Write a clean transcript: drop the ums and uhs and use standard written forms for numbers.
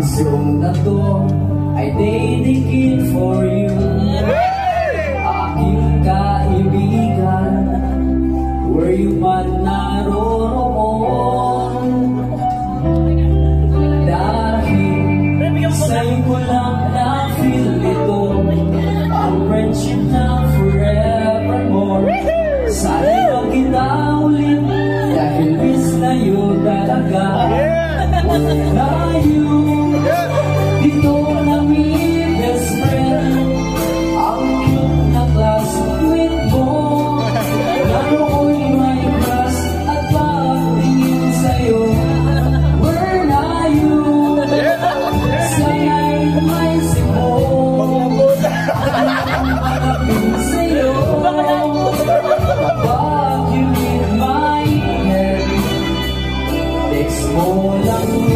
song na to ay dedicate for you, aking kaibigan, where you man naroroon. Dahil sa'yo ko lang na-feel ito, ang friendship na forevermore. Sana lang kita ulit, dahil miss na yun talaga. Na you, dito namin best friend, ang cute na classmate mo. Naroon may crush at pagtingin sa'yo. Where na you? Sana'y may sipo, malapit sa'yo. Pag you need my hand, text mo lang